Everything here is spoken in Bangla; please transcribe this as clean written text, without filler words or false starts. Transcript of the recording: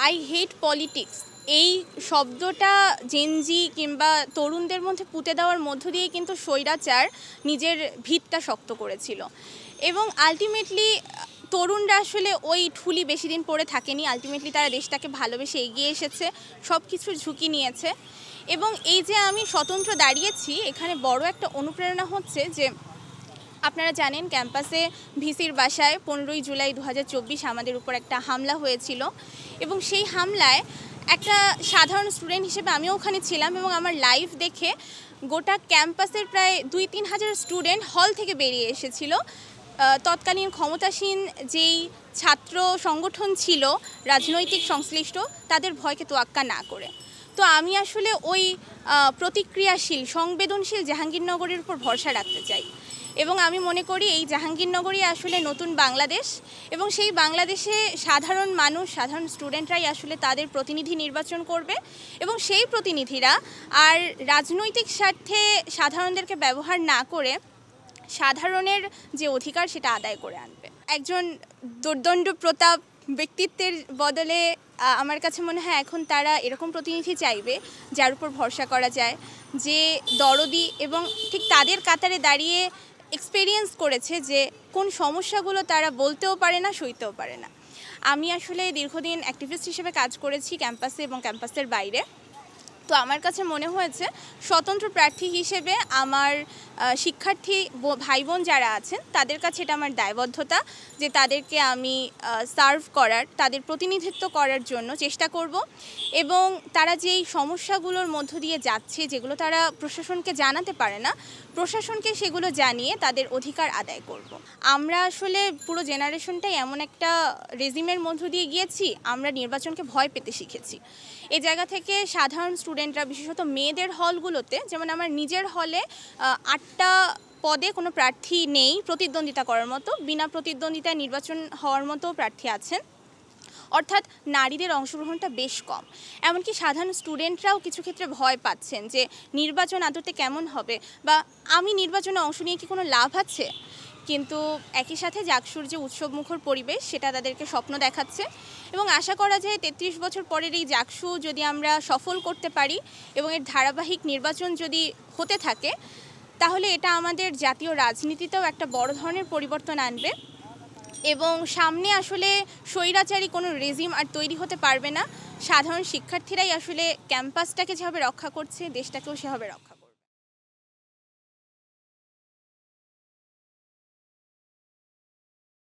আই হেট পলিটিক্স এই শব্দটা জেনজি কিংবা তরুণদের মধ্যে পুঁতে দেওয়ার মধ্য দিয়ে কিন্তু স্বৈরাচার নিজের ভিতটা শক্ত করেছিল এবং আলটিমেটলি তরুণরা আসলে ওই ঠুলি বেশি দিন পরে থাকেনি। আলটিমেটলি তারা দেশটাকে ভালোবেসে এগিয়ে এসেছে, সব কিছুর ঝুঁকি নিয়েছে এবং এই যে আমি স্বতন্ত্র দাঁড়িয়েছি এখানে বড় একটা অনুপ্রেরণা হচ্ছে যে আপনারা জানেন ক্যাম্পাসে ভিসির বাসায় 15ই জুলাই 2024 আমাদের উপর একটা হামলা হয়েছিল এবং সেই হামলায় একটা সাধারণ স্টুডেন্ট হিসেবে আমিও ওখানে ছিলাম এবং আমার লাইভ দেখে গোটা ক্যাম্পাসের প্রায় 2-3 হাজার স্টুডেন্ট হল থেকে বেরিয়ে এসেছিল তৎকালীন ক্ষমতাসীন যেই ছাত্র সংগঠন ছিল রাজনৈতিক সংশ্লিষ্ট তাদের ভয়কে তোয়াক্কা না করে। তো আমি আসলে ওই প্রতিক্রিয়াশীল সংবেদনশীল জাহাঙ্গীরনগরের উপর ভরসা রাখতে চাই এবং আমি মনে করি এই জাহাঙ্গীরনগরই আসলে নতুন বাংলাদেশ এবং সেই বাংলাদেশে সাধারণ মানুষ সাধারণ স্টুডেন্টরাই আসলে তাদের প্রতিনিধি নির্বাচন করবে এবং সেই প্রতিনিধিরা আর রাজনৈতিক স্বার্থে সাধারণদেরকে ব্যবহার না করে সাধারণের যে অধিকার সেটা আদায় করে আনবে। একজন দুর্দণ্ড প্রতাপ ব্যক্তিত্বের বদলে আমার কাছে মনে হয় এখন তারা এরকম প্রতিনিধি চাইবে যার উপর ভরসা করা যায়, যে দরদি এবং ঠিক তাদের কাতারে দাঁড়িয়ে এক্সপেরিয়েন্স করেছে যে কোন সমস্যাগুলো তারা বলতেও পারে না, সইতেও পারে না। আমি আসলে দীর্ঘদিন অ্যাক্টিভিস্ট হিসেবে কাজ করেছি ক্যাম্পাসে এবং ক্যাম্পাসের বাইরে। তো আমার কাছে মনে হয়েছে স্বতন্ত্র প্রার্থী হিসেবে আমার শিক্ষার্থী ভাই বোন যারা আছেন তাদের কাছে এটা আমার দায়বদ্ধতা যে তাদেরকে আমি সার্ভ করার, তাদের প্রতিনিধিত্ব করার জন্য চেষ্টা করব এবং তারা যেই সমস্যাগুলোর মধ্য দিয়ে যাচ্ছে যেগুলো তারা প্রশাসনকে জানাতে পারে না, প্রশাসনকে সেগুলো জানিয়ে তাদের অধিকার আদায় করব। আমরা আসলে পুরো জেনারেশনটাই এমন একটা রেজিমের মধ্য দিয়ে গিয়েছি, আমরা নির্বাচনকে ভয় পেতে শিখেছি। এই জায়গা থেকে সাধারণ স্টুডেন্টরা বিশেষত মেয়েদের হলগুলোতে, যেমন আমার নিজের হলে 8টা পদে কোনো প্রার্থী নেই প্রতিদ্বন্দ্বিতা করার মতো, বিনা প্রতিদ্বন্দ্বিতায় নির্বাচন হওয়ার মতো প্রার্থী আছেন, অর্থাৎ নারীদের অংশগ্রহণটা বেশ কম। এমনকি সাধারণ স্টুডেন্টরাও কিছু ক্ষেত্রে ভয় পাচ্ছেন যে নির্বাচন আদতে কেমন হবে বা আমি নির্বাচনে অংশ নিয়ে কি কোনো লাভ আছে। কিন্তু একই সাথে জাকসুর যে উৎসবমুখর পরিবেশ সেটা তাদেরকে স্বপ্ন দেখাচ্ছে এবং আশা করা যায় 33 বছর পরের এই জাকসু যদি আমরা সফল করতে পারি এবং এর ধারাবাহিক নির্বাচন যদি হতে থাকে তাহলে এটা আমাদের জাতীয় রাজনীতিতেও একটা বড় ধরনের পরিবর্তন আনবে এবং সামনে আসলে স্বৈরাচারী কোনো রেজিম আর তৈরি হতে পারবে না। সাধারণ শিক্ষার্থীরাই আসলে ক্যাম্পাসটাকে যেভাবে রক্ষা করছে দেশটাকেও সেভাবে রক্ষা